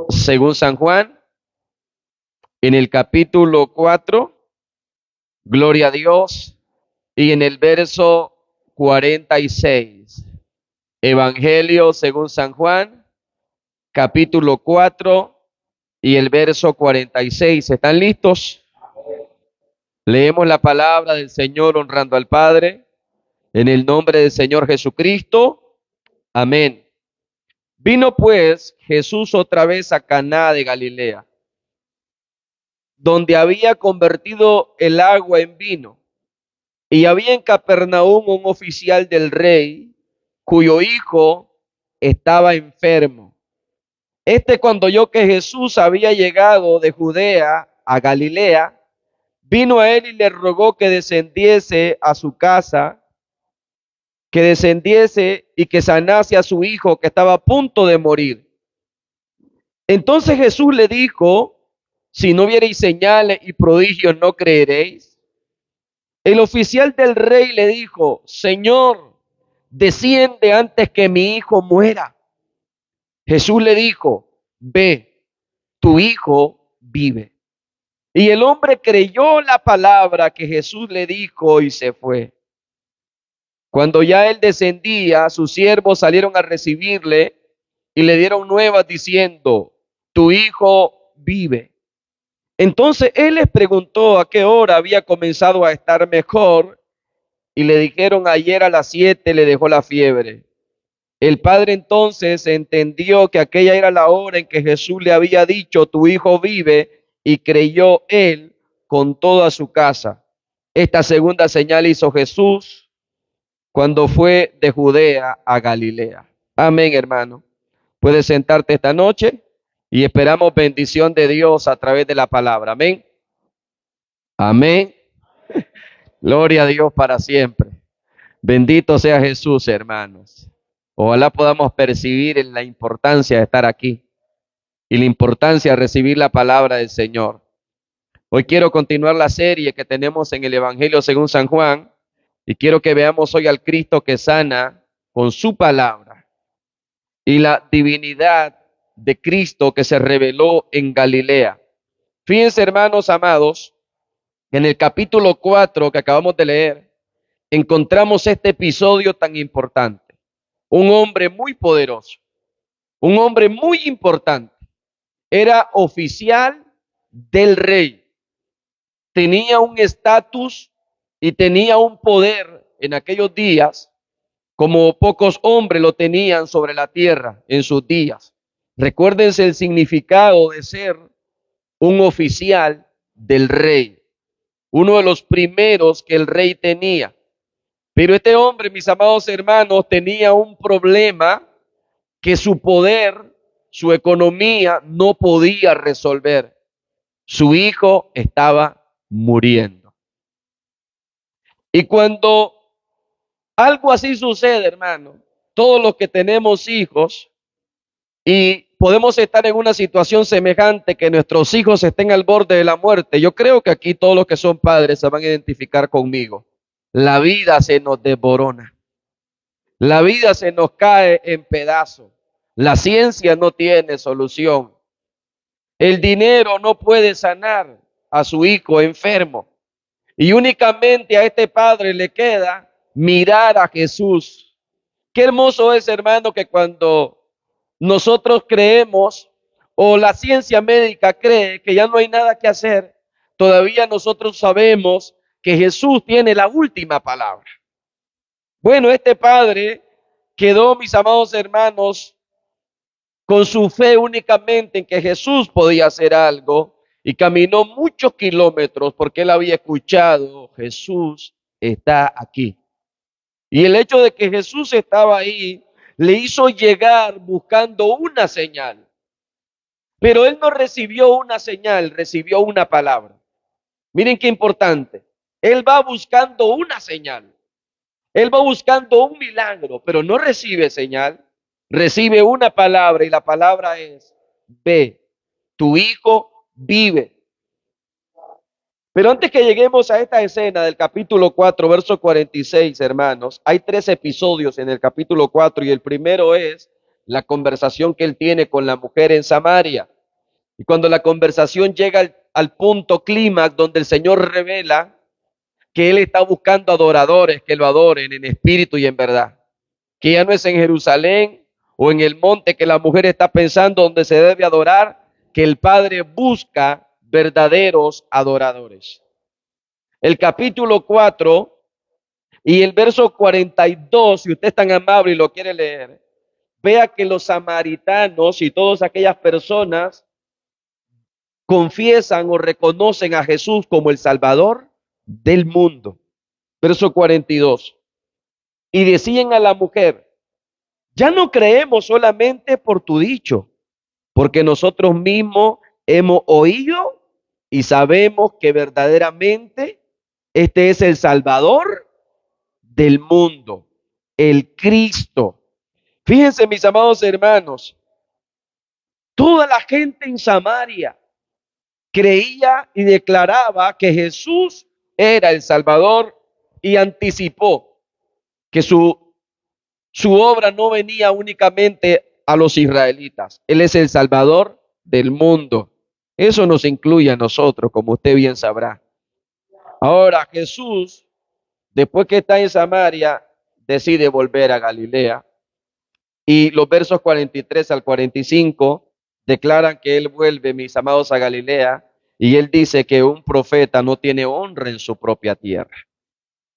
según San Juan, en el capítulo 4, gloria a Dios, y en el verso 46. Evangelio según San Juan, capítulo 4 y el verso 46. ¿Están listos? Leemos la palabra del Señor honrando al Padre, en el nombre del Señor Jesucristo. Amén. Vino pues Jesús otra vez a Caná de Galilea, donde había convertido el agua en vino. Y había en Capernaum un oficial del rey, cuyo hijo estaba enfermo. Cuando oyó que Jesús había llegado de Judea a Galilea, vino a él y le rogó que descendiese a su casa, que descendiese y que sanase a su hijo que estaba a punto de morir. Entonces Jesús le dijo: si no viereis señales y prodigios, no creeréis. El oficial del rey le dijo: Señor, desciende antes que mi hijo muera. Jesús le dijo: ve, tu hijo vive. Y el hombre creyó la palabra que Jesús le dijo y se fue. Cuando ya él descendía, sus siervos salieron a recibirle y le dieron nuevas diciendo: tu hijo vive. Entonces él les preguntó a qué hora había comenzado a estar mejor, y le dijeron: ayer a las 7 le dejó la fiebre. El padre entonces entendió que aquella era la hora en que Jesús le había dicho: tu hijo vive, y creyó él con toda su casa. Esta segunda señal hizo Jesús cuando fue de Judea a Galilea. Amén, hermano. Puedes sentarte esta noche y esperamos bendición de Dios a través de la palabra. Amén. Amén. Gloria a Dios para siempre. Bendito sea Jesús, hermanos. Ojalá podamos percibir la importancia de estar aquí y la importancia de recibir la palabra del Señor. Hoy quiero continuar la serie que tenemos en el Evangelio según San Juan, y quiero que veamos hoy al Cristo que sana con su palabra y la divinidad de Cristo que se reveló en Galilea. Fíjense, hermanos amados, en el capítulo 4 que acabamos de leer, encontramos este episodio tan importante. Un hombre muy poderoso, un hombre muy importante, era oficial del rey, tenía un estatus y tenía un poder en aquellos días como pocos hombres lo tenían sobre la tierra en sus días. Recuérdense el significado de ser un oficial del rey, uno de los primeros que el rey tenía. Pero este hombre, mis amados hermanos, tenía un problema que su poder, su economía no podía resolver. Su hijo estaba muriendo. Y cuando algo así sucede, hermano, todos los que tenemos hijos y podemos estar en una situación semejante, que nuestros hijos estén al borde de la muerte, yo creo que aquí todos los que son padres se van a identificar conmigo. La vida se nos desborona. La vida se nos cae en pedazos. La ciencia no tiene solución. El dinero no puede sanar a su hijo enfermo. Y únicamente a este padre le queda mirar a Jesús. Qué hermoso es, hermano, que cuando nosotros creemos, o la ciencia médica cree que ya no hay nada que hacer, todavía nosotros sabemos que Jesús tiene la última palabra. Bueno, este padre quedó, mis amados hermanos, con su fe únicamente en que Jesús podía hacer algo, y caminó muchos kilómetros porque él había escuchado: Jesús está aquí. Y el hecho de que Jesús estaba ahí le hizo llegar buscando una señal. Pero él no recibió una señal, recibió una palabra. Miren qué importante. Él va buscando una señal. Él va buscando un milagro, pero no recibe señal. Recibe una palabra, y la palabra es: ve, tu hijo vive. Pero antes que lleguemos a esta escena del capítulo 4, verso 46, hermanos, hay 3 episodios en el capítulo 4, y el primero es la conversación que él tiene con la mujer en Samaria. Y cuando la conversación llega al punto clímax donde el Señor revela que Él está buscando adoradores que lo adoren en espíritu y en verdad, que ya no es en Jerusalén o en el monte que la mujer está pensando donde se debe adorar, que el Padre busca verdaderos adoradores. El capítulo 4 y el verso 42, si usted es tan amable y lo quiere leer, vea que los samaritanos y todas aquellas personas confiesan o reconocen a Jesús como el Salvador del mundo. Verso 42. Y decían a la mujer, ya no creemos solamente por tu dicho, porque nosotros mismos hemos oído y sabemos que verdaderamente este es el Salvador del mundo, el Cristo. Fíjense, mis amados hermanos, toda la gente en Samaria creía y declaraba que Jesús era el Salvador y anticipó que su obra no venía únicamente a los israelitas. Él es el Salvador del mundo. Eso nos incluye a nosotros, como usted bien sabrá. Ahora Jesús, después que está en Samaria, decide volver a Galilea. Y los versos 43 al 45 declaran que él vuelve, mis amados, a Galilea. Y él dice que un profeta no tiene honra en su propia tierra.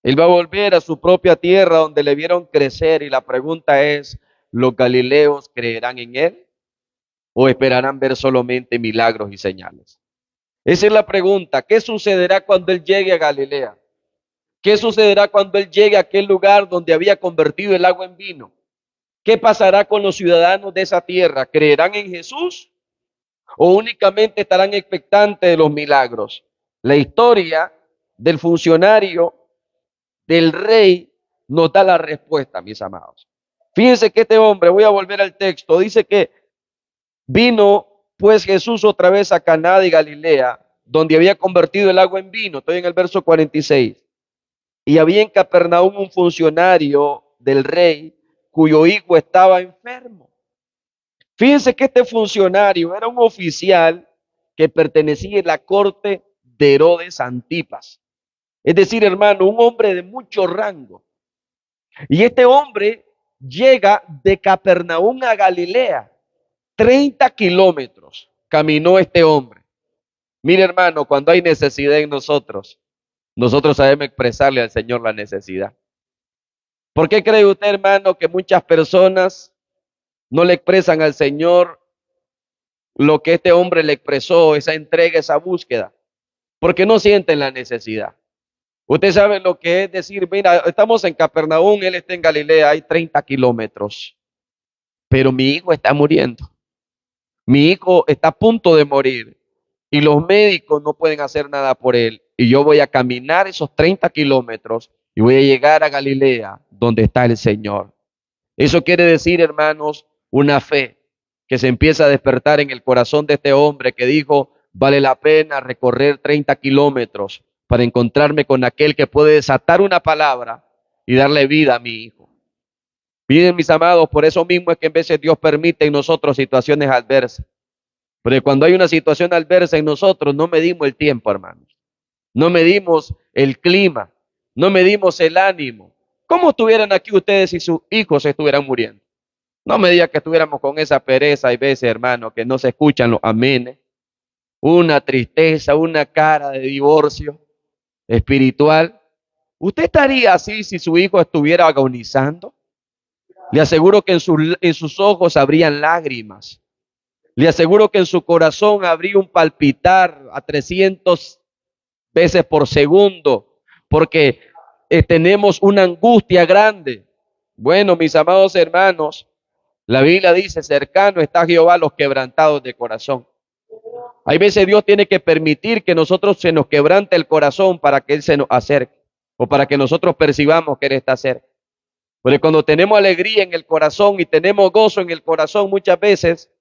Él va a volver a su propia tierra donde le vieron crecer y la pregunta es, ¿los galileos creerán en él o esperarán ver solamente milagros y señales? Esa es la pregunta. ¿Qué sucederá cuando él llegue a Galilea? ¿Qué sucederá cuando él llegue a aquel lugar donde había convertido el agua en vino? ¿Qué pasará con los ciudadanos de esa tierra? ¿Creerán en Jesús o únicamente estarán expectantes de los milagros? La historia del funcionario del rey nos da la respuesta, mis amados. Fíjense que este hombre, voy a volver al texto, dice que vino pues Jesús otra vez a Caná de Galilea, donde había convertido el agua en vino. Estoy en el verso 46. Y había en Capernaum un funcionario del rey cuyo hijo estaba enfermo. Fíjense que este funcionario era un oficial que pertenecía a la corte de Herodes Antipas. Es decir, hermano, un hombre de mucho rango. Y este hombre llega de Capernaum a Galilea. 30 kilómetros caminó este hombre. Mire, hermano, cuando hay necesidad en nosotros, nosotros sabemos expresarle al Señor la necesidad. ¿Por qué cree usted, hermano, que muchas personas no le expresan al Señor lo que este hombre le expresó, esa entrega, esa búsqueda? Porque no sienten la necesidad. Usted sabe lo que es decir, mira, estamos en Capernaum, él está en Galilea, hay 30 kilómetros, pero mi hijo está muriendo. Mi hijo está a punto de morir y los médicos no pueden hacer nada por él. Y yo voy a caminar esos 30 kilómetros y voy a llegar a Galilea, donde está el Señor. Eso quiere decir, hermanos, una fe que se empieza a despertar en el corazón de este hombre que dijo, vale la pena recorrer 30 kilómetros para encontrarme con aquel que puede desatar una palabra y darle vida a mi hijo. Miren, mis amados, por eso mismo es que en veces Dios permite en nosotros situaciones adversas. Pero cuando hay una situación adversa en nosotros, no medimos el tiempo, hermanos. No medimos el clima. No medimos el ánimo. ¿Cómo estuvieran aquí ustedes si sus hijos se estuvieran muriendo? No me diga que estuviéramos con esa pereza y veces, hermano, que no se escuchan los amenes. Una tristeza, una cara de divorcio espiritual. ¿Usted estaría así si su hijo estuviera agonizando? Le aseguro que en sus ojos habrían lágrimas. Le aseguro que en su corazón habría un palpitar a 300 veces por segundo, porque tenemos una angustia grande. Bueno, mis amados hermanos, la Biblia dice, cercano está Jehová a los quebrantados de corazón. Hay veces Dios tiene que permitir que nosotros se nos quebrante el corazón para que Él se nos acerque, o para que nosotros percibamos que Él está cerca. Porque cuando tenemos alegría en el corazón y tenemos gozo en el corazón, muchas veces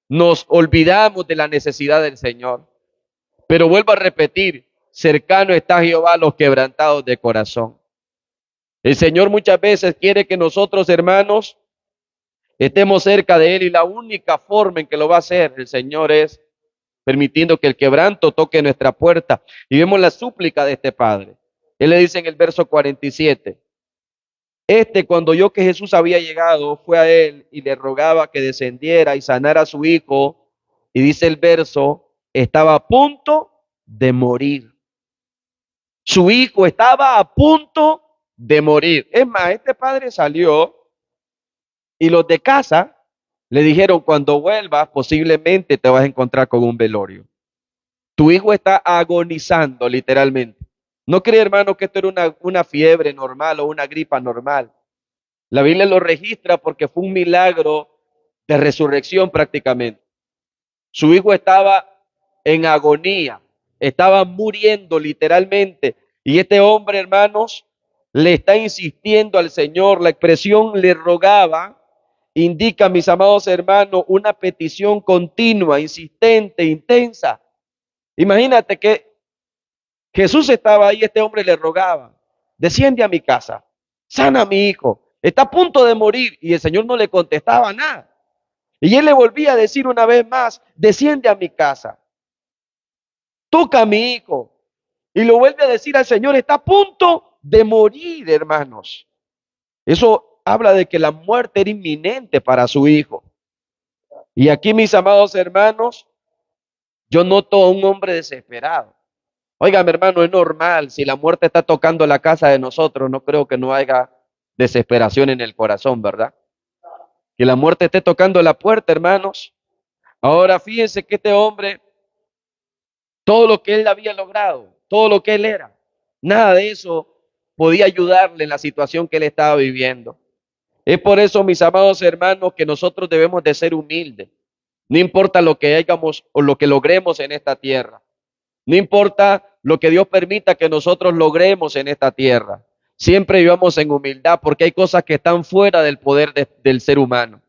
nos olvidamos de la necesidad del Señor. Pero vuelvo a repetir, cercano está Jehová a los quebrantados de corazón. El Señor muchas veces quiere que nosotros, hermanos, estemos cerca de Él y la única forma en que lo va a hacer el Señor es permitiendo que el quebranto toque nuestra puerta. Y vemos la súplica de este padre. Él le dice en el verso 47, cuando oyó que Jesús había llegado, fue a él y le rogaba que descendiera y sanara a su hijo. Y dice el verso, estaba a punto de morir. Su hijo estaba a punto de morir. Es más, este padre salió y los de casa le dijeron, cuando vuelvas, posiblemente te vas a encontrar con un velorio. Tu hijo está agonizando literalmente. No cree, hermano, que esto era una fiebre normal o una gripa normal. La Biblia lo registra porque fue un milagro de resurrección prácticamente. Su hijo estaba en agonía, estaba muriendo literalmente. Y este hombre, hermanos, le está insistiendo al Señor. La expresión le rogaba indica, mis amados hermanos, una petición continua, insistente, intensa. Imagínate que Jesús estaba ahí, este hombre le rogaba, desciende a mi casa, sana a mi hijo, está a punto de morir. Y el Señor no le contestaba nada. Y él le volvía a decir una vez más, desciende a mi casa, toca a mi hijo. Y lo vuelve a decir al Señor, está a punto de morir, hermanos. Eso habla de que la muerte era inminente para su hijo. Y aquí, mis amados hermanos, yo noto a un hombre desesperado. Óigame, hermano, es normal. Si la muerte está tocando la casa de nosotros, no creo que no haya desesperación en el corazón, ¿verdad? Que la muerte esté tocando la puerta, hermanos. Ahora fíjense que este hombre, todo lo que él había logrado, todo lo que él era, nada de eso podía ayudarle en la situación que él estaba viviendo. Es por eso, mis amados hermanos, que nosotros debemos de ser humildes. No importa lo que hagamos o lo que logremos en esta tierra. No importa lo que Dios permita que nosotros logremos en esta tierra. Siempre vivamos en humildad porque hay cosas que están fuera del poder del ser humano.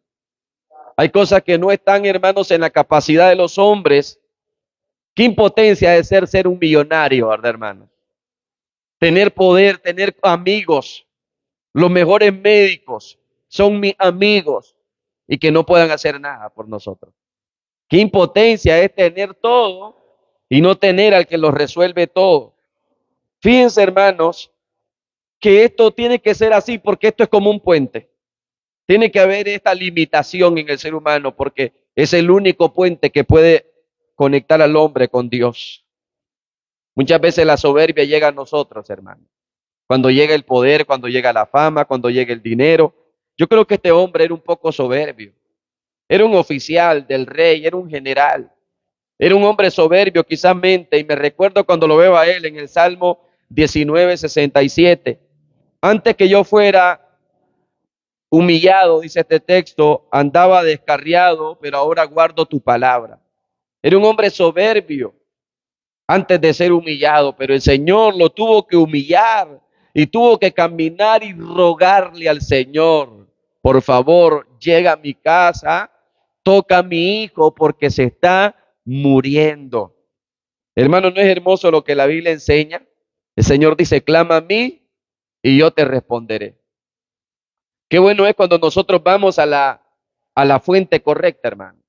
Hay cosas que no están, hermanos, en la capacidad de los hombres. Qué impotencia de ser un millonario, ¿verdad, hermano? Tener poder, tener amigos. Los mejores médicos son mis amigos y que no puedan hacer nada por nosotros. Qué impotencia es tener todo y no tener al que lo resuelve todo. Fíjense, hermanos, que esto tiene que ser así porque esto es como un puente. Tiene que haber esta limitación en el ser humano porque es el único puente que puede conectar al hombre con Dios. Muchas veces la soberbia llega a nosotros, hermanos. Cuando llega el poder, cuando llega la fama, cuando llega el dinero. Yo creo que este hombre era un poco soberbio. Era un oficial del rey, era un general. Era un hombre soberbio, quizás mente, y me recuerdo cuando lo veo a él en el Salmo 19:67. Antes que yo fuera humillado, dice este texto, andaba descarriado, pero ahora guardo tu palabra. Era un hombre soberbio antes de ser humillado, pero el Señor lo tuvo que humillar y tuvo que caminar y rogarle al Señor, por favor, llega a mi casa, toca a mi hijo porque se está muriendo. Hermano, ¿no es hermoso lo que la Biblia enseña? El Señor dice, clama a mí y yo te responderé. Qué bueno es cuando nosotros vamos a la fuente correcta, hermano.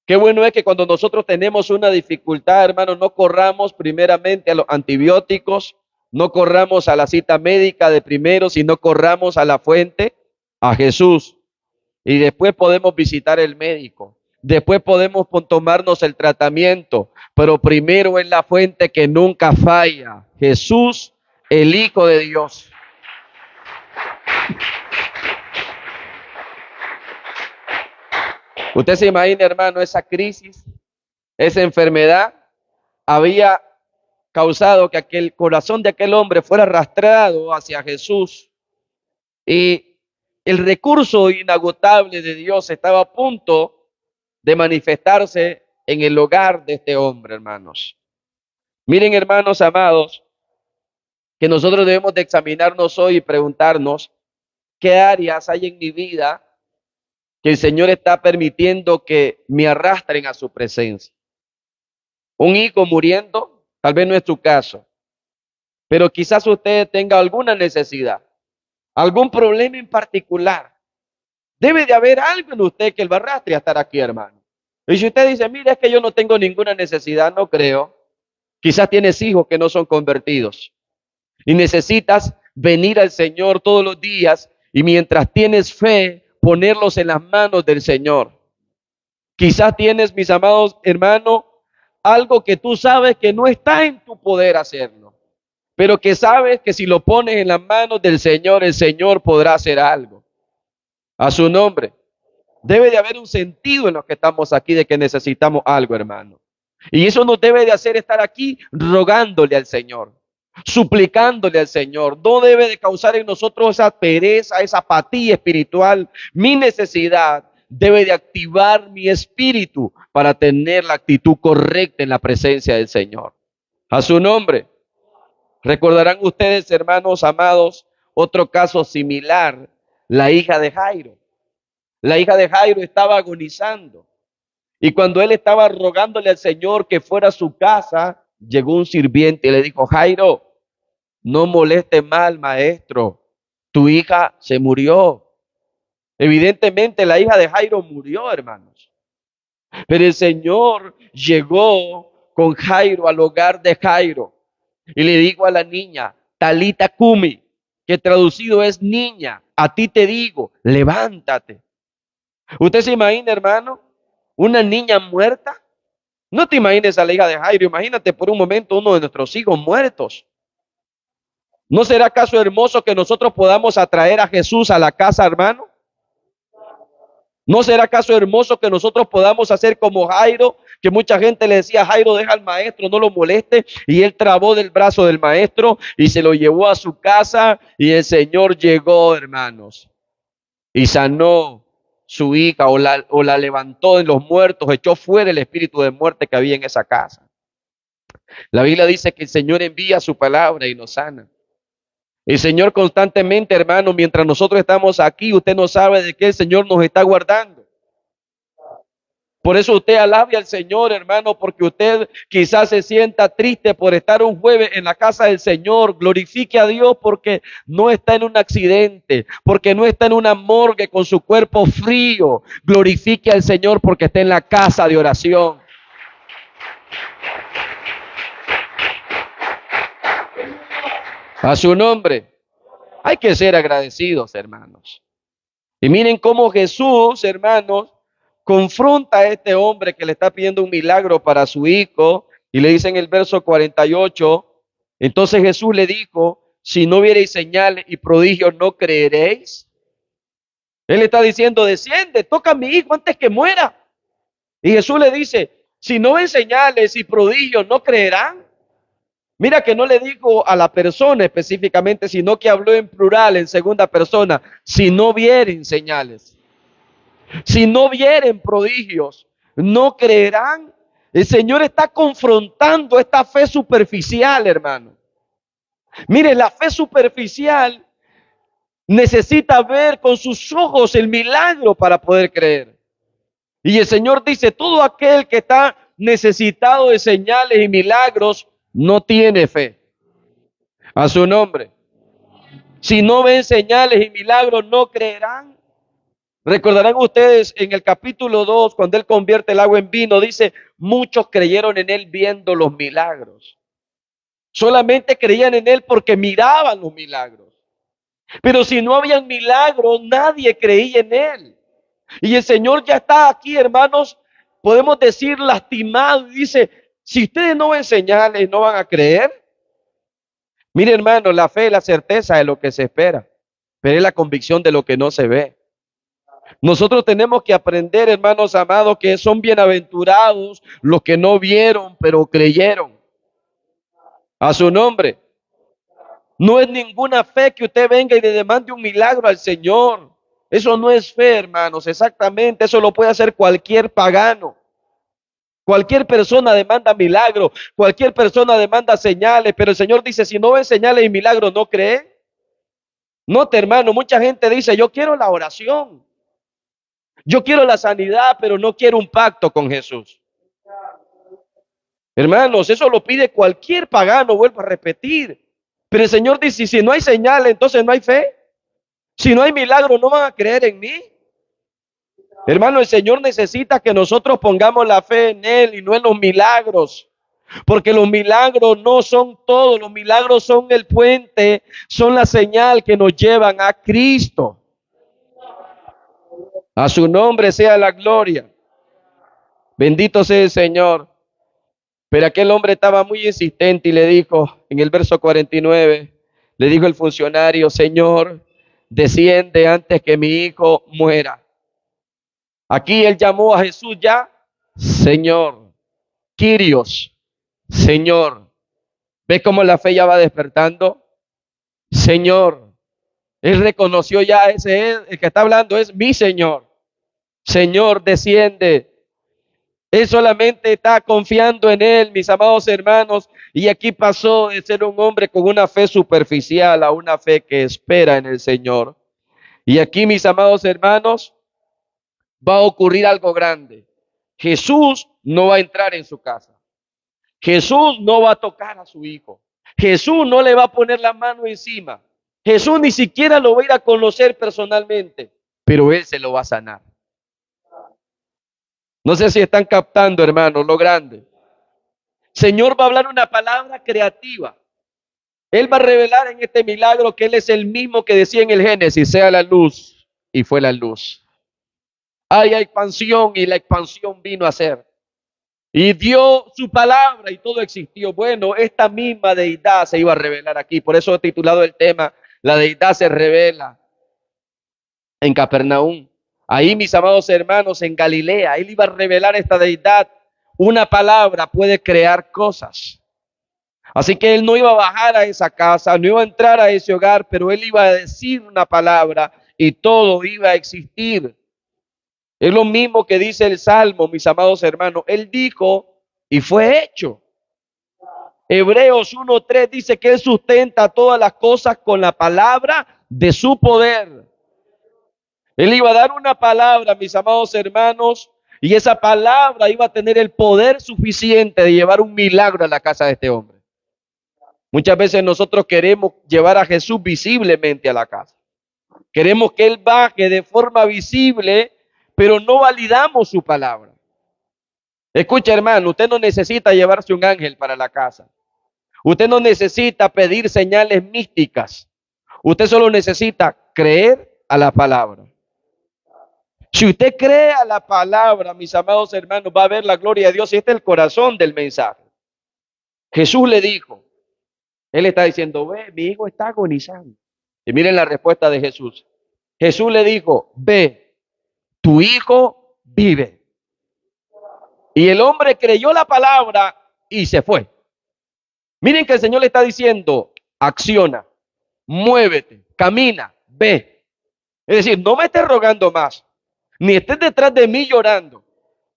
Qué bueno es que cuando nosotros tenemos una dificultad, hermano, no corramos primeramente a los antibióticos, no corramos a la cita médica de primero, sino corramos a la fuente, a Jesús. Y después podemos visitar el médico. Después podemos tomarnos el tratamiento. Pero primero es la fuente que nunca falla. Jesús, el Hijo de Dios. Usted se imagina, hermano, esa crisis, esa enfermedad había causado que el corazón de aquel hombre fuera arrastrado hacia Jesús. Y el recurso inagotable de Dios estaba a punto de manifestarse en el hogar de este hombre, hermanos. Miren, hermanos amados, que nosotros debemos de examinarnos hoy y preguntarnos qué áreas hay en mi vida que el Señor está permitiendo que me arrastren a su presencia. Un hijo muriendo, tal vez no es tu caso, pero quizás usted tenga alguna necesidad, algún problema en particular. Debe de haber algo en usted que lo arrastre a estar aquí, hermano. Y si usted dice, mira, es que yo no tengo ninguna necesidad, no creo. Quizás tienes hijos que no son convertidos y necesitas venir al Señor todos los días y mientras tienes fe, ponerlos en las manos del Señor. Quizás tienes, mis amados hermanos, algo que tú sabes que no está en tu poder hacerlo, pero que sabes que si lo pones en las manos del Señor, el Señor podrá hacer algo. A su nombre. Debe de haber un sentido en lo que estamos aquí de que necesitamos algo, hermano. Y eso nos debe de hacer estar aquí rogándole al Señor, suplicándole al Señor. No debe de causar en nosotros esa pereza, esa apatía espiritual. Mi necesidad debe de activar mi espíritu para tener la actitud correcta en la presencia del Señor. A su nombre. Recordarán ustedes, hermanos amados, otro caso similar, la hija de Jairo. La hija de Jairo estaba agonizando. Y cuando él estaba rogándole al Señor que fuera a su casa, llegó un sirviente y le dijo, Jairo, no moleste mal, maestro. Tu hija se murió. Evidentemente la hija de Jairo murió, hermanos. Pero el Señor llegó con Jairo al hogar de Jairo y le dijo a la niña, Talita Kumi, que traducido es niña, a ti te digo, levántate. ¿Usted se imagina, hermano, una niña muerta? No te imagines a la hija de Jairo, imagínate por un momento uno de nuestros hijos muertos. ¿No será acaso hermoso que nosotros podamos atraer a Jesús a la casa, hermano? ¿No será acaso hermoso que nosotros podamos hacer como Jairo, que mucha gente le decía, Jairo, deja al maestro, no lo moleste, y él trabó del brazo del maestro y se lo llevó a su casa y el Señor llegó, hermanos, y sanó su hija o la levantó de los muertos, echó fuera el espíritu de muerte que había en esa casa. La Biblia dice que el Señor envía su palabra y nos sana. El Señor constantemente, hermano, mientras nosotros estamos aquí, usted no sabe de qué el Señor nos está guardando. Por eso usted alabe al Señor, hermano, porque usted quizás se sienta triste por estar un jueves en la casa del Señor. Glorifique a Dios porque no está en un accidente, porque no está en una morgue con su cuerpo frío. Glorifique al Señor porque está en la casa de oración. A su nombre. Hay que ser agradecidos, hermanos. Y miren cómo Jesús, hermanos, confronta a este hombre que le está pidiendo un milagro para su hijo y le dice en el verso 48, entonces Jesús le dijo, si no viereis señales y prodigios, ¿no creeréis? Él está diciendo, desciende, toca a mi hijo antes que muera. Y Jesús le dice, si no ven señales y prodigios, ¿no creerán? Mira que no le dijo a la persona específicamente, sino que habló en plural, en segunda persona, si no vieren señales. Si no vieren prodigios, no creerán. El Señor está confrontando esta fe superficial, hermano. Mire, la fe superficial necesita ver con sus ojos el milagro para poder creer. Y el Señor dice, todo aquel que está necesitado de señales y milagros, no tiene fe. A su nombre. Si no ven señales y milagros, no creerán. Recordarán ustedes en el capítulo 2, cuando Él convierte el agua en vino, dice, muchos creyeron en Él viendo los milagros. Solamente creían en Él porque miraban los milagros. Pero si no habían milagros, nadie creía en Él. Y el Señor ya está aquí, hermanos, podemos decir lastimado. Y dice, si ustedes no ven señales, ¿no van a creer? Mire, hermano, la fe es la certeza de lo que se espera, pero es la convicción de lo que no se ve. Nosotros tenemos que aprender, hermanos amados, que son bienaventurados los que no vieron, pero creyeron. A su nombre. No es ninguna fe que usted venga y le demande un milagro al Señor. Eso no es fe, hermanos, exactamente. Eso lo puede hacer cualquier pagano. Cualquier persona demanda milagro, cualquier persona demanda señales, pero el Señor dice, si no ven señales y milagros, ¿no creen? Note, hermano, mucha gente dice, yo quiero la oración. Yo quiero la sanidad, pero no quiero un pacto con Jesús. Hermanos, eso lo pide cualquier pagano, vuelvo a repetir. Pero el Señor dice, si no hay señales, entonces no hay fe. Si no hay milagro, ¿no van a creer en mí? Hermano, el Señor necesita que nosotros pongamos la fe en Él y no en los milagros. Porque los milagros no son todo, los milagros son el puente, son la señal que nos llevan a Cristo. A su nombre sea la gloria. Bendito sea el Señor. Pero aquel hombre estaba muy insistente y le dijo, en el verso 49, le dijo el funcionario: Señor, desciende antes que mi hijo muera. Aquí él llamó a Jesús ya Señor, Kyrios, Señor. ¿Ves cómo la fe ya va despertando? Señor. Él reconoció ya, ese es el que está hablando, es mi Señor. Señor, desciende. Él solamente está confiando en Él, mis amados hermanos. Y aquí pasó de ser un hombre con una fe superficial a una fe que espera en el Señor. Y aquí, mis amados hermanos, va a ocurrir algo grande. Jesús no va a entrar en su casa. Jesús no va a tocar a su hijo. Jesús no le va a poner la mano encima. Jesús ni siquiera lo va a ir a conocer personalmente, pero Él se lo va a sanar. No sé si están captando, hermanos, lo grande. Señor va a hablar una palabra creativa. Él va a revelar en este milagro que Él es el mismo que decía en el Génesis: sea la luz, y fue la luz. Hay expansión, y la expansión vino a ser. Y dio su palabra y todo existió. Bueno, esta misma deidad se iba a revelar aquí. Por eso he titulado el tema: la deidad se revela en Capernaum. Ahí, mis amados hermanos, en Galilea, Él iba a revelar esta deidad. Una palabra puede crear cosas. Así que Él no iba a bajar a esa casa, no iba a entrar a ese hogar, pero Él iba a decir una palabra y todo iba a existir. Es lo mismo que dice el Salmo, mis amados hermanos. Él dijo y fue hecho. Hebreos 1:3 dice que Él sustenta todas las cosas con la palabra de su poder. Él iba a dar una palabra, mis amados hermanos, y esa palabra iba a tener el poder suficiente de llevar un milagro a la casa de este hombre. Muchas veces nosotros queremos llevar a Jesús visiblemente a la casa. Queremos que Él baje de forma visible, pero no validamos su palabra. Escucha, hermano, usted no necesita llevarse un ángel para la casa. Usted no necesita pedir señales místicas. Usted solo necesita creer a la palabra. Si usted cree a la palabra, mis amados hermanos, va a ver la gloria de Dios. Y este es el corazón del mensaje. Jesús le dijo, Él está diciendo: ve, mi hijo está agonizando. Y miren la respuesta de Jesús. Jesús le dijo: ve, tu hijo vive. Y el hombre creyó la palabra y se fue. Miren que el Señor le está diciendo: acciona, muévete, camina, ve. Es decir, no me estés rogando más, ni estés detrás de mí llorando.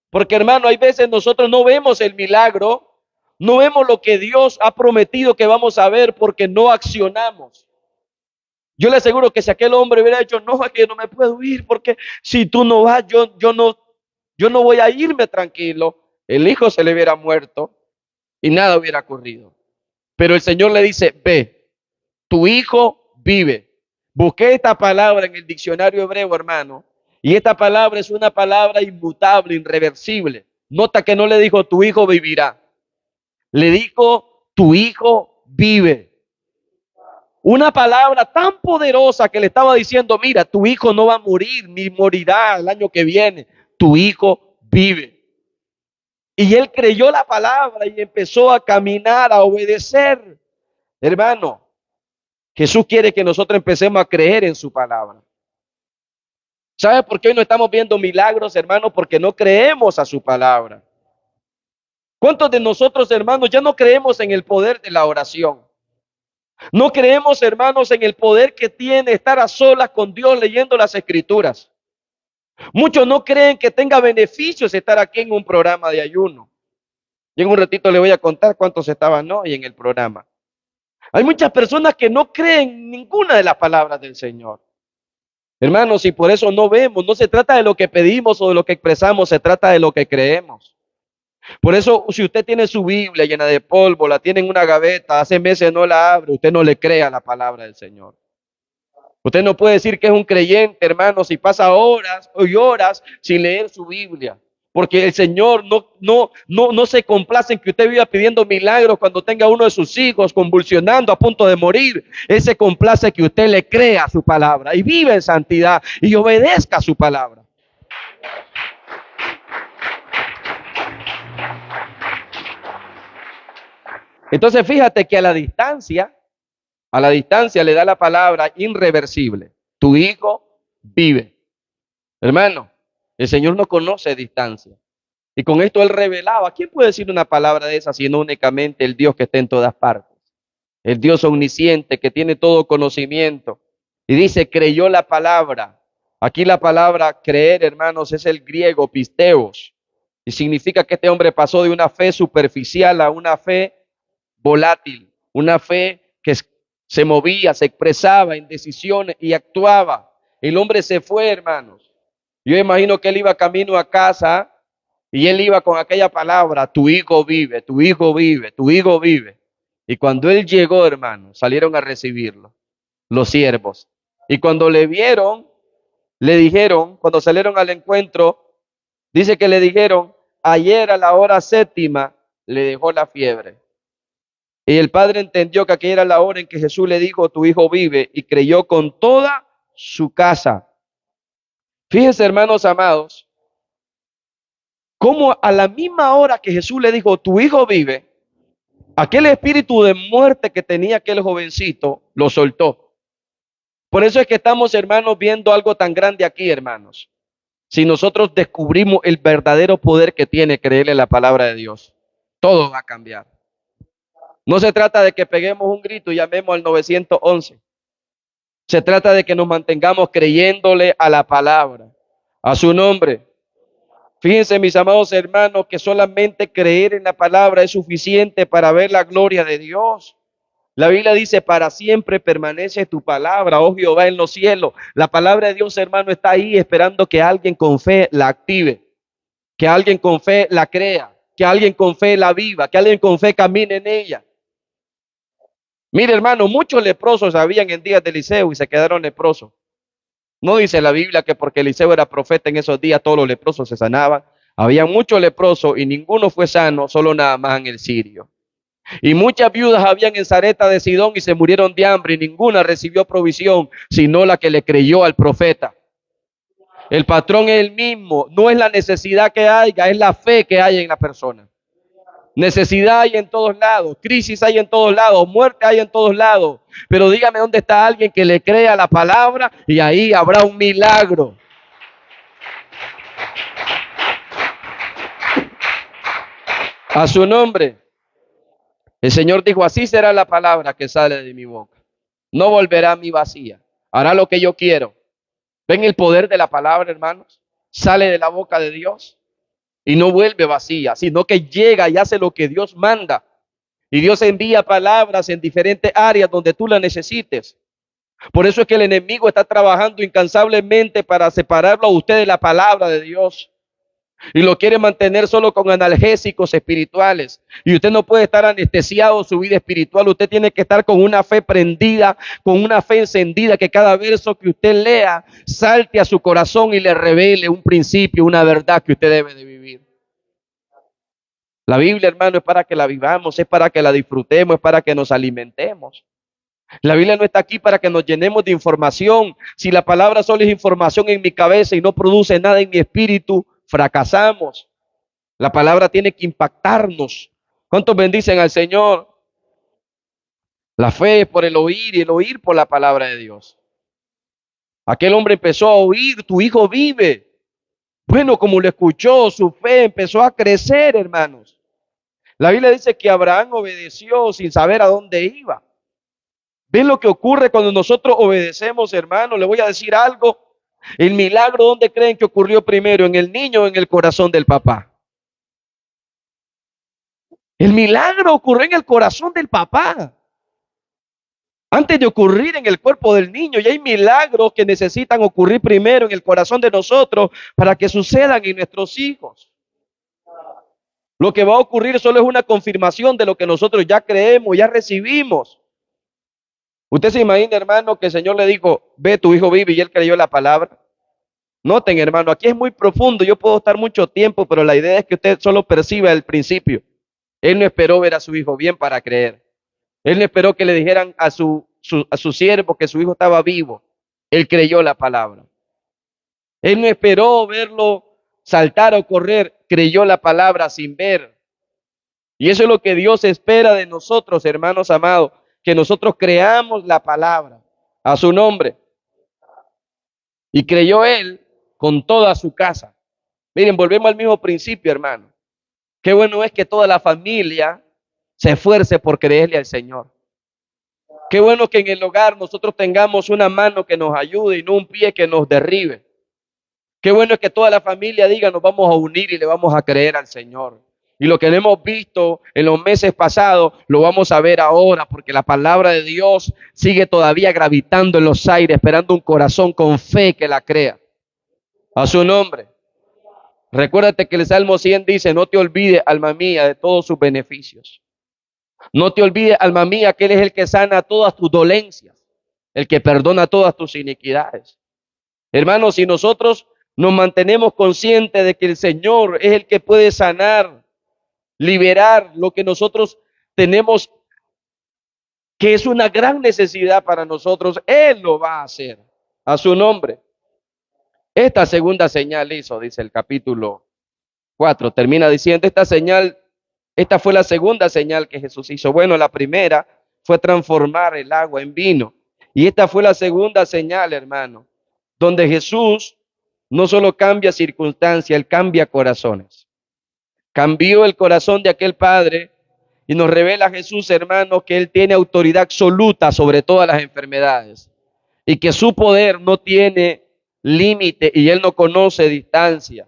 Porque, hermano, hay veces nosotros no vemos el milagro, no vemos lo que Dios ha prometido que vamos a ver porque no accionamos. Yo le aseguro que si aquel hombre hubiera dicho: no, es que no me puedo ir porque si tú no vas, yo no voy a irme tranquilo, el hijo se le hubiera muerto y nada hubiera ocurrido. Pero el Señor le dice: ve, tu hijo vive. Busqué esta palabra en el diccionario hebreo, hermano, y esta palabra es una palabra inmutable, irreversible. Nota que no le dijo: tu hijo vivirá. Le dijo: tu hijo vive. Una palabra tan poderosa que le estaba diciendo: mira, tu hijo no va a morir, ni morirá el año que viene. Tu hijo vive. Y él creyó la palabra y empezó a caminar, a obedecer. Hermano, Jesús quiere que nosotros empecemos a creer en su palabra. ¿Sabe por qué hoy no estamos viendo milagros, hermano? Porque no creemos a su palabra. ¿Cuántos de nosotros, hermanos, ya no creemos en el poder de la oración? No creemos, hermanos, en el poder que tiene estar a solas con Dios leyendo las Escrituras. Muchos no creen que tenga beneficios estar aquí en un programa de ayuno. Y en un ratito le voy a contar cuántos estaban hoy en el programa. Hay muchas personas que no creen ninguna de las palabras del Señor. Hermanos, y por eso no vemos, no se trata de lo que pedimos o de lo que expresamos, se trata de lo que creemos. Por eso, si usted tiene su Biblia llena de polvo, la tiene en una gaveta, hace meses no la abre, usted no le crea la palabra del Señor. Usted no puede decir que es un creyente, hermano, si pasa horas y horas sin leer su Biblia. Porque el Señor no se complace en que usted viva pidiendo milagros cuando tenga uno de sus hijos convulsionando a punto de morir. Él se complace que usted le crea su palabra y vive en santidad y obedezca su palabra. Entonces fíjate que a la distancia le da la palabra irreversible. Tu hijo vive. Hermano, el Señor no conoce distancia. Y con esto él revelaba, ¿quién puede decir una palabra de esa sino únicamente el Dios que está en todas partes? El Dios omnisciente que tiene todo conocimiento. Y dice, creyó la palabra. Aquí la palabra creer, hermanos, es el griego pisteos. Y significa que este hombre pasó de una fe superficial a una fe volátil, una fe que se movía, se expresaba en decisiones y actuaba. El hombre se fue, hermanos. Yo imagino que él iba camino a casa y él iba con aquella palabra, tu hijo vive, tu hijo vive, tu hijo vive. Y cuando él llegó, hermanos, salieron a recibirlo, los siervos. Y cuando le vieron, le dijeron, cuando salieron al encuentro, dice que le dijeron, ayer a la hora séptima le dejó la fiebre. Y el padre entendió que aquella era la hora en que Jesús le dijo, tu hijo vive, y creyó con toda su casa. Fíjense, hermanos amados, cómo a la misma hora que Jesús le dijo, tu hijo vive, aquel espíritu de muerte que tenía aquel jovencito lo soltó. Por eso es que estamos, hermanos, viendo algo tan grande aquí, hermanos. Si nosotros descubrimos el verdadero poder que tiene creerle la palabra de Dios, todo va a cambiar. No se trata de que peguemos un grito y llamemos al 911. Se trata de que nos mantengamos creyéndole a la palabra, a su nombre. Fíjense, mis amados hermanos, que solamente creer en la palabra es suficiente para ver la gloria de Dios. La Biblia dice, para siempre permanece tu palabra, oh Jehová, en los cielos. La palabra de Dios, hermano, está ahí esperando que alguien con fe la active, que alguien con fe la crea, que alguien con fe la viva, que alguien con fe camine en ella. Mire, hermano, muchos leprosos habían en días de Eliseo y se quedaron leprosos. No dice la Biblia que porque Eliseo era profeta en esos días todos los leprosos se sanaban. Había muchos leprosos y ninguno fue sano, solo nada más en el Sirio. Y muchas viudas habían en Sarepta de Sidón y se murieron de hambre y ninguna recibió provisión, sino la que le creyó al profeta. El patrón es el mismo, no es la necesidad que haya, es la fe que hay en la persona. Necesidad hay en todos lados, crisis hay en todos lados, muerte hay en todos lados. Pero dígame dónde está alguien que le crea la palabra y ahí habrá un milagro. A su nombre. El Señor dijo, así será la palabra que sale de mi boca. No volverá a mí vacía. Hará lo que yo quiero. ¿Ven el poder de la palabra, hermanos? Sale de la boca de Dios y no vuelve vacía, sino que llega y hace lo que Dios manda. Y Dios envía palabras en diferentes áreas donde tú las necesites. Por eso es que el enemigo está trabajando incansablemente para separarlo a usted de la palabra de Dios. Y lo quiere mantener solo con analgésicos espirituales. Y usted no puede estar anestesiado su vida espiritual. Usted tiene que estar con una fe prendida, con una fe encendida, que cada verso que usted lea salte a su corazón y le revele un principio, una verdad que usted debe de vivir. La Biblia, hermano, es para que la vivamos, es para que la disfrutemos, es para que nos alimentemos. La Biblia no está aquí para que nos llenemos de información. Si la palabra solo es información en mi cabeza y no produce nada en mi espíritu, fracasamos. La palabra tiene que impactarnos. ¿Cuántos bendicen al Señor? La fe es por el oír y el oír por la palabra de Dios. Aquel hombre empezó a oír, tu hijo vive. Bueno, como lo escuchó, su fe empezó a crecer, hermanos. La Biblia dice que Abraham obedeció sin saber a dónde iba. ¿Ven lo que ocurre cuando nosotros obedecemos, hermanos? Le voy a decir algo. El milagro, ¿dónde creen que ocurrió primero? ¿En el niño o en el corazón del papá? El milagro ocurrió en el corazón del papá. Antes de ocurrir en el cuerpo del niño, y hay milagros que necesitan ocurrir primero en el corazón de nosotros para que sucedan en nuestros hijos. Lo que va a ocurrir solo es una confirmación de lo que nosotros ya creemos, ya recibimos. Usted se imagina, hermano, que el Señor le dijo, ve, tu hijo vive, y él creyó la palabra. Noten, hermano, aquí es muy profundo. Yo puedo estar mucho tiempo, pero la idea es que usted solo perciba el principio. Él no esperó ver a su hijo bien para creer. Él no esperó que le dijeran a su siervo que su hijo estaba vivo. Él creyó la palabra. Él no esperó verlo saltar o correr, creyó la palabra sin ver. Y eso es lo que Dios espera de nosotros, hermanos amados, que nosotros creamos la palabra a su nombre. Y creyó él con toda su casa. Miren, volvemos al mismo principio, hermano. Qué bueno es que toda la familia se esfuerce por creerle al Señor. Qué bueno que en el hogar nosotros tengamos una mano que nos ayude y no un pie que nos derribe. Qué bueno es que toda la familia diga, nos vamos a unir y le vamos a creer al Señor. Y lo que no hemos visto en los meses pasados, lo vamos a ver ahora, porque la palabra de Dios sigue todavía gravitando en los aires, esperando un corazón con fe que la crea. A su nombre. Recuérdate que el Salmo 100 dice, no te olvides, alma mía, de todos sus beneficios. No te olvides, alma mía, que Él es el que sana todas tus dolencias, el que perdona todas tus iniquidades. Hermanos, si nosotros nos mantenemos conscientes de que el Señor es el que puede sanar, liberar lo que nosotros tenemos, que es una gran necesidad para nosotros, Él lo va a hacer a su nombre. Esta segunda señal hizo, dice el capítulo 4, termina diciendo, esta fue la segunda señal que Jesús hizo. Bueno, la primera fue transformar el agua en vino. Y esta fue la segunda señal, hermano, donde Jesús no solo cambia circunstancias, Él cambia corazones. Cambió el corazón de aquel padre y nos revela Jesús, hermano, que Él tiene autoridad absoluta sobre todas las enfermedades y que su poder no tiene límite y Él no conoce distancia.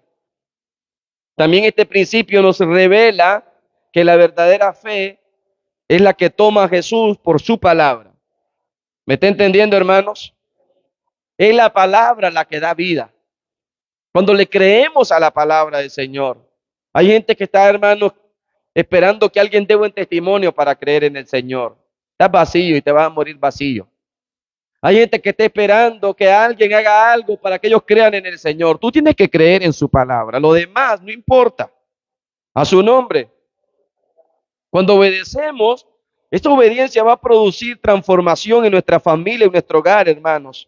También este principio nos revela que la verdadera fe es la que toma a Jesús por su palabra. ¿Me está entendiendo, hermanos? Es la palabra la que da vida. Cuando le creemos a la palabra del Señor. Hay gente que está, hermanos, esperando que alguien dé buen testimonio para creer en el Señor. Estás vacío y te vas a morir vacío. Hay gente que está esperando que alguien haga algo para que ellos crean en el Señor. Tú tienes que creer en su palabra. Lo demás no importa. A su nombre. Cuando obedecemos, esta obediencia va a producir transformación en nuestra familia, en nuestro hogar, hermanos.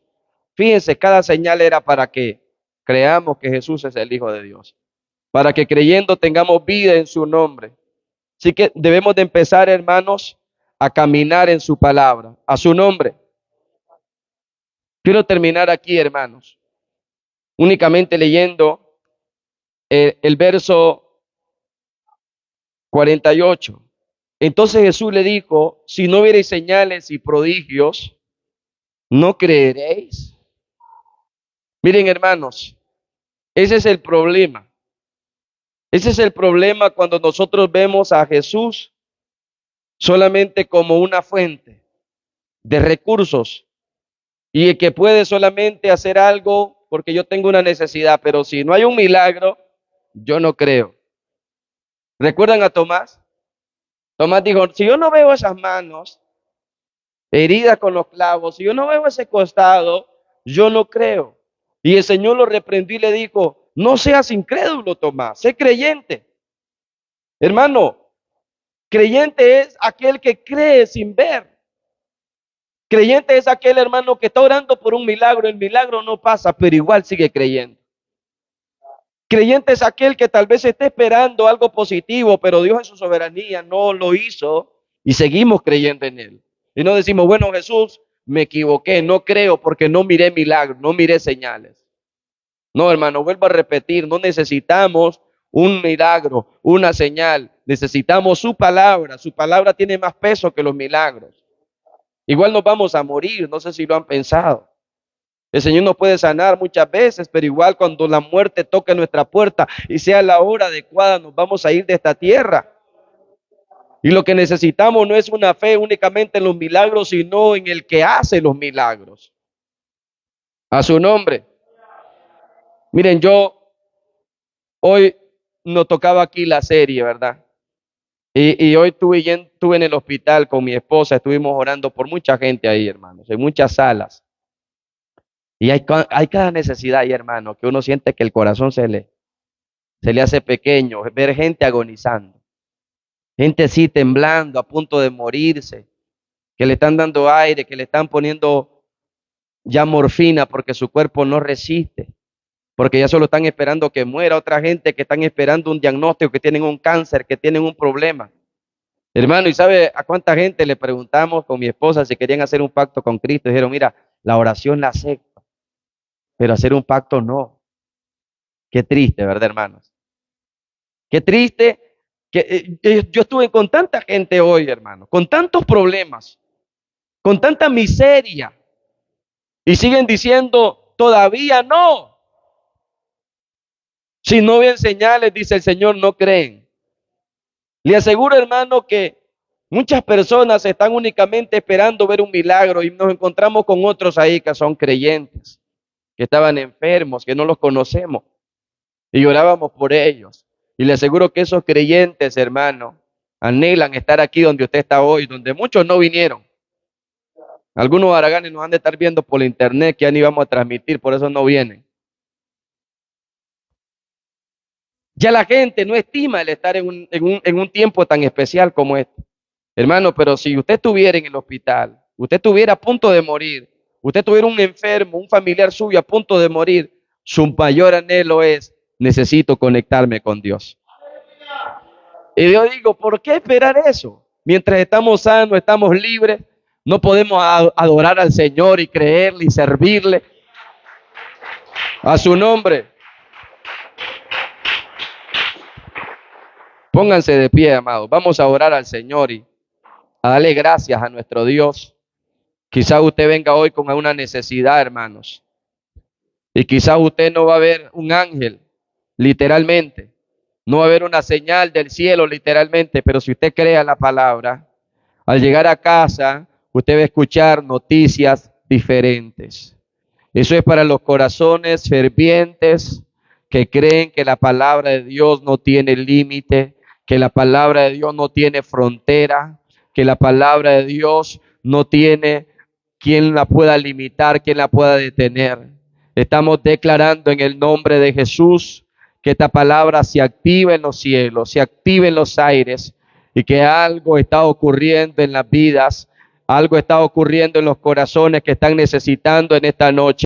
Fíjense, cada señal era para que creamos que Jesús es el Hijo de Dios. Para que creyendo tengamos vida en su nombre. Así que debemos de empezar, hermanos, a caminar en su palabra, a su nombre. Quiero terminar aquí, hermanos, únicamente leyendo el verso 48. Entonces Jesús le dijo, si no viereis señales y prodigios, ¿no creeréis? Miren, hermanos, ese es el problema. Ese es el problema cuando nosotros vemos a Jesús solamente como una fuente de recursos y el que puede solamente hacer algo porque yo tengo una necesidad, pero si no hay un milagro, yo no creo. ¿Recuerdan a Tomás? Tomás dijo, si yo no veo esas manos heridas con los clavos, si yo no veo ese costado, yo no creo. Y el Señor lo reprendió y le dijo, no seas incrédulo, Tomás, sé creyente. Hermano, creyente es aquel que cree sin ver. Creyente es aquel hermano que está orando por un milagro, el milagro no pasa, pero igual sigue creyendo. Creyente es aquel que tal vez esté esperando algo positivo, pero Dios en su soberanía no lo hizo y seguimos creyendo en Él. Y no decimos, bueno, Jesús, me equivoqué, no creo porque no miré milagros, no miré señales. No, hermano, vuelvo a repetir, no necesitamos un milagro, una señal, necesitamos su palabra tiene más peso que los milagros. Igual nos vamos a morir, no sé si lo han pensado. El Señor nos puede sanar muchas veces, pero igual cuando la muerte toque nuestra puerta y sea la hora adecuada, nos vamos a ir de esta tierra. Y lo que necesitamos no es una fe únicamente en los milagros, sino en el que hace los milagros. A su nombre. Miren, hoy nos tocaba aquí la serie, ¿verdad? Y hoy estuve en el hospital con mi esposa, estuvimos orando por mucha gente ahí, hermanos, en muchas salas. Y hay cada necesidad ahí, hermano, que uno siente que el corazón se le hace pequeño, ver gente agonizando, gente así temblando, a punto de morirse, que le están dando aire, que le están poniendo ya morfina porque su cuerpo no resiste, porque ya solo están esperando que muera. Otra gente que están esperando un diagnóstico, que tienen un cáncer, que tienen un problema. Hermano, ¿y sabe a cuánta gente le preguntamos con mi esposa si querían hacer un pacto con Cristo? Dijeron, mira, la oración la acepto, pero hacer un pacto no. Qué triste, ¿verdad, hermanos? Qué triste que yo estuve con tanta gente hoy, hermano, con tantos problemas, con tanta miseria, y siguen diciendo, todavía no. Si no ven señales, dice el Señor, no creen. Le aseguro, hermano, que muchas personas están únicamente esperando ver un milagro y nos encontramos con otros ahí que son creyentes, que estaban enfermos, que no los conocemos y orábamos por ellos. Y le aseguro que esos creyentes, hermano, anhelan estar aquí donde usted está hoy, donde muchos no vinieron. Algunos haraganes nos han de estar viendo por la internet que ya ni vamos a transmitir, por eso no vienen. Ya la gente no estima el estar en un tiempo tan especial como este. Hermano, pero si usted estuviera en el hospital, usted estuviera a punto de morir, usted tuviera un enfermo, un familiar suyo a punto de morir, su mayor anhelo es, necesito conectarme con Dios. Y yo digo, ¿por qué esperar eso? Mientras estamos sanos, estamos libres, no podemos adorar al Señor y creerle y servirle a su nombre. Pónganse de pie, amados. Vamos a orar al Señor y a darle gracias a nuestro Dios. Quizás usted venga hoy con una necesidad, hermanos. Y quizás usted no va a ver un ángel, literalmente. No va a haber una señal del cielo, literalmente. Pero si usted crea la palabra, al llegar a casa, usted va a escuchar noticias diferentes. Eso es para los corazones fervientes que creen que la palabra de Dios no tiene límite, que la palabra de Dios no tiene frontera, que la palabra de Dios no tiene quien la pueda limitar, quien la pueda detener. Estamos declarando en el nombre de Jesús que esta palabra se activa en los cielos, se activa en los aires y que algo está ocurriendo en las vidas, algo está ocurriendo en los corazones que están necesitando en esta noche.